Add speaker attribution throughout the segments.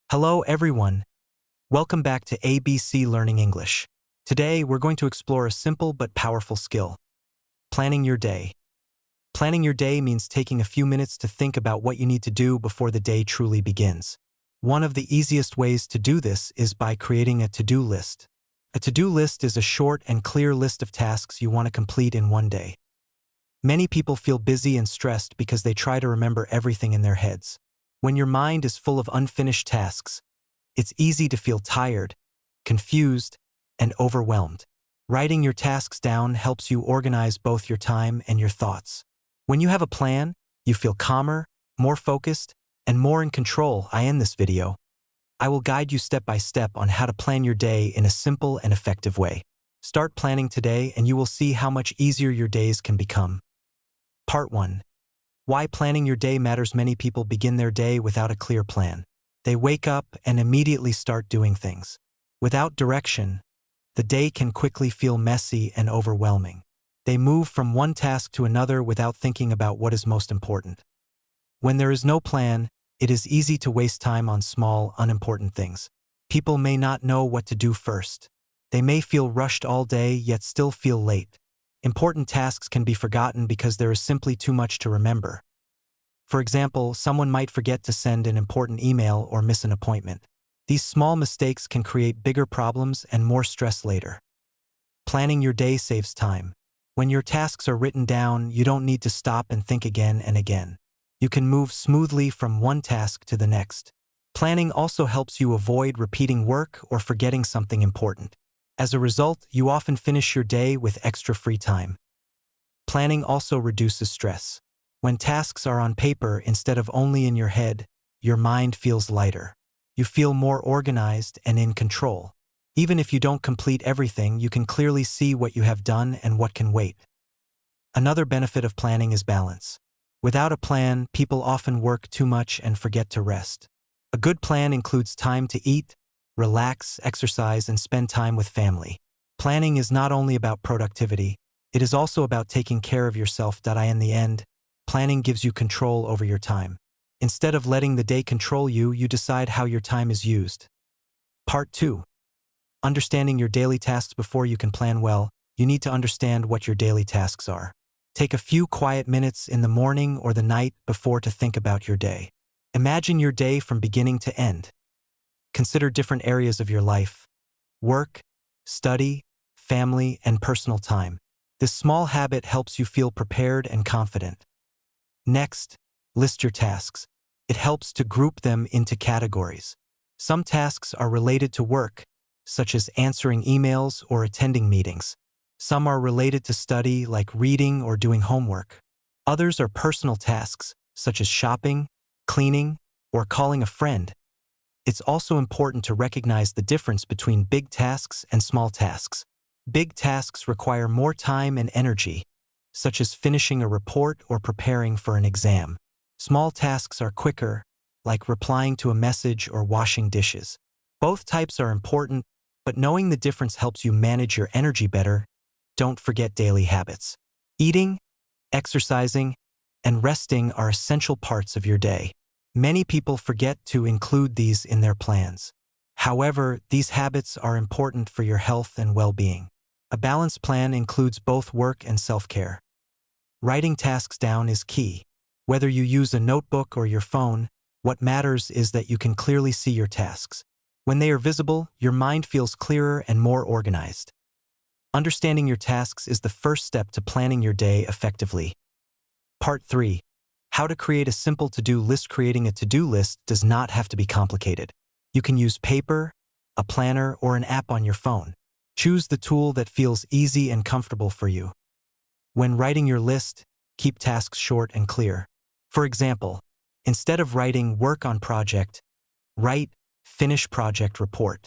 Speaker 1: Hello everyone. Welcome back to ABC Learning English. Today we're going to explore a simple but powerful skill. Planning your day. Planning your day means taking a few minutes to think about what you need to do before the day truly begins. One of the easiest ways to do this is by creating a to-do list. A to-do list is a short and clear list of tasks you want to complete in one day. Many people feel busy and stressed because they try to remember everything in their heads. When your mind is full of unfinished tasks, it's easy to feel tired, confused, and overwhelmed. Writing your tasks down helps you organize both your time and your thoughts. When you have a plan, you feel calmer, more focused, and more in control. In this video, I will guide you step by step on how to plan your day in a simple and effective way. Start planning today and you will see how much easier your days can become. Part 1. Why planning your day matters. Many people begin their day without a clear plan. They wake up and immediately start doing things. Without direction, the day can quickly feel messy and overwhelming. They move from one task to another without thinking about what is most important. When there is no plan, it is easy to waste time on small, unimportant things. People may not know what to do first. They may feel rushed all day yet still feel late. Important tasks can be forgotten because there is simply too much to remember. For example, someone might forget to send an important email or miss an appointment. These small mistakes can create bigger problems and more stress later. Planning your day saves time. When your tasks are written down, you don't need to stop and think again and again. You can move smoothly from one task to the next. Planning also helps you avoid repeating work or forgetting something important. As a result, you often finish your day with extra free time. Planning also reduces stress. When tasks are on paper instead of only in your head, your mind feels lighter. You feel more organized and in control. Even if you don't complete everything, you can clearly see what you have done and what can wait. Another benefit of planning is balance. Without a plan, people often work too much and forget to rest. A good plan includes time to eat, relax, exercise, and spend time with family. Planning is not only about productivity, it is also about taking care of yourself. In the end, planning gives you control over your time. Instead of letting the day control you, you decide how your time is used. Part 2. Understanding your daily tasks. Before you can plan well, you need to understand what your daily tasks are. Take a few quiet minutes in the morning or the night before to think about your day. Imagine your day from beginning to end. Consider different areas of your life: work, study, family, and personal time. This small habit helps you feel prepared and confident. Next, list your tasks. It helps to group them into categories. Some tasks are related to work, such as answering emails or attending meetings. Some are related to study, like reading or doing homework. Others are personal tasks, such as shopping, cleaning, or calling a friend. It's also important to recognize the difference between big tasks and small tasks. Big tasks require more time and energy, such as finishing a report or preparing for an exam. Small tasks are quicker, like replying to a message or washing dishes. Both types are important, but knowing the difference helps you manage your energy better. Don't forget daily habits. Eating, exercising, and resting are essential parts of your day. Many people forget to include these in their plans. However, these habits are important for your health and well-being. A balanced plan includes both work and self-care. Writing tasks down is key. Whether you use a notebook or your phone, what matters is that you can clearly see your tasks. When they are visible, your mind feels clearer and more organized. Understanding your tasks is the first step to planning your day effectively. Part 3. How to create a simple to-do list. Creating a to-do list does not have to be complicated. You can use paper, a planner, or an app on your phone. Choose the tool that feels easy and comfortable for you. When writing your list, keep tasks short and clear. For example, instead of writing "work on project," write "finish project report."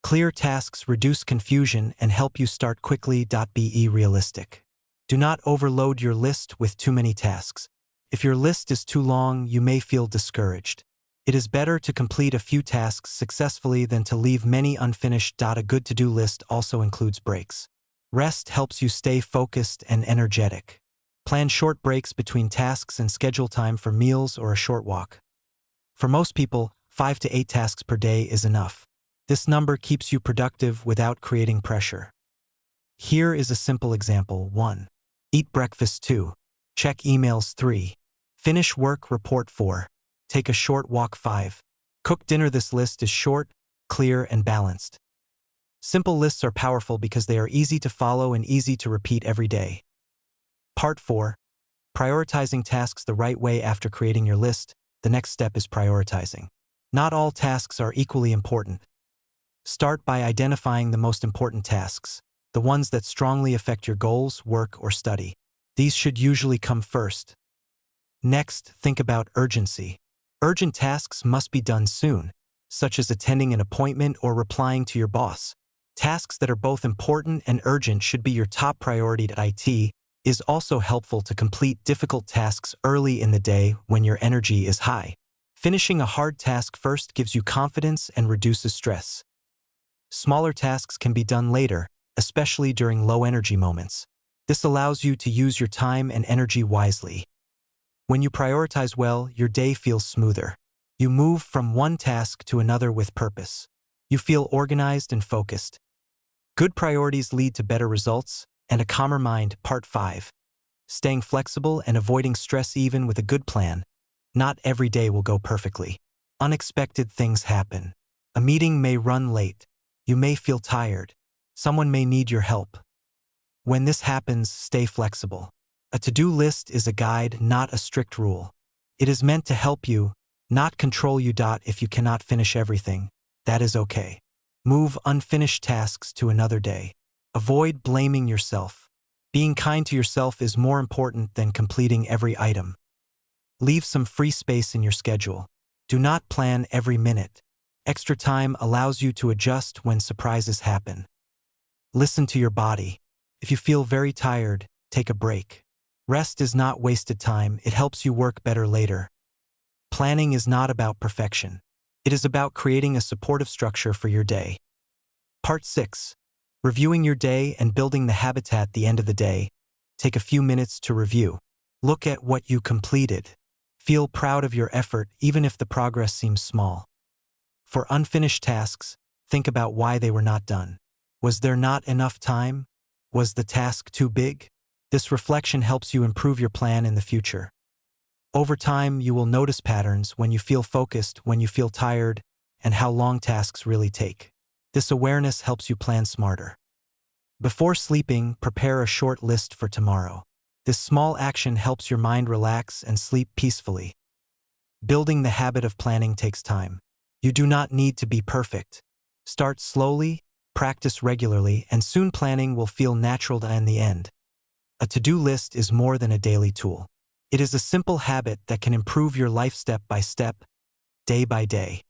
Speaker 1: Clear tasks reduce confusion and help you start quickly. Be realistic. Do not overload your list with too many tasks. If your list is too long, you may feel discouraged. It is better to complete a few tasks successfully than to leave many unfinished. A good to-do list also includes breaks. Rest helps you stay focused and energetic. Plan short breaks between tasks and schedule time for meals or a short walk. For most people, 5 to 8 tasks per day is enough. This number keeps you productive without creating pressure. Here is a simple example. 1. Eat breakfast. 2. Check emails. 3. Finish work report. 4. Take a short walk. 5. Cook dinner. This list is short, clear, and balanced. Simple lists are powerful because they are easy to follow and easy to repeat every day. Part 4. Prioritizing tasks the right way. After creating your list, the next step is prioritizing. Not all tasks are equally important. Start by identifying the most important tasks, the ones that strongly affect your goals, work, or study. These should usually come first. Next, think about urgency. Urgent tasks must be done soon, such as attending an appointment or replying to your boss. Tasks that are both important and urgent should be your top priority. It is also helpful to complete difficult tasks early in the day when your energy is high. Finishing a hard task first gives you confidence and reduces stress. Smaller tasks can be done later, especially during low-energy moments. This allows you to use your time and energy wisely. When you prioritize well, your day feels smoother. You move from one task to another with purpose. You feel organized and focused. Good priorities lead to better results and a calmer mind. Part 5. Staying flexible and avoiding stress. Even with a good plan, not every day will go perfectly. Unexpected things happen. A meeting may run late. You may feel tired. Someone may need your help. When this happens, stay flexible. A to-do list is a guide, not a strict rule. It is meant to help you, not control you. If you cannot finish everything, that is okay. Move unfinished tasks to another day. Avoid blaming yourself. Being kind to yourself is more important than completing every item. Leave some free space in your schedule. Do not plan every minute. Extra time allows you to adjust when surprises happen. Listen to your body. If you feel very tired, take a break. Rest is not wasted time. It helps you work better later. Planning is not about perfection. It is about creating a supportive structure for your day. Part 6. Reviewing your day and building the habits. At the end of the day, take a few minutes to review. Look at what you completed. Feel proud of your effort, even if the progress seems small. For unfinished tasks, think about why they were not done. Was there not enough time? Was the task too big? This reflection helps you improve your plan in the future. Over time, you will notice patterns: when you feel focused, when you feel tired, and how long tasks really take. This awareness helps you plan smarter. Before sleeping, prepare a short list for tomorrow. This small action helps your mind relax and sleep peacefully. Building the habit of planning takes time. You do not need to be perfect. Start slowly, practice regularly, and soon planning will feel natural. In the end, a to-do list is more than a daily tool. It is a simple habit that can improve your life step by step, day by day.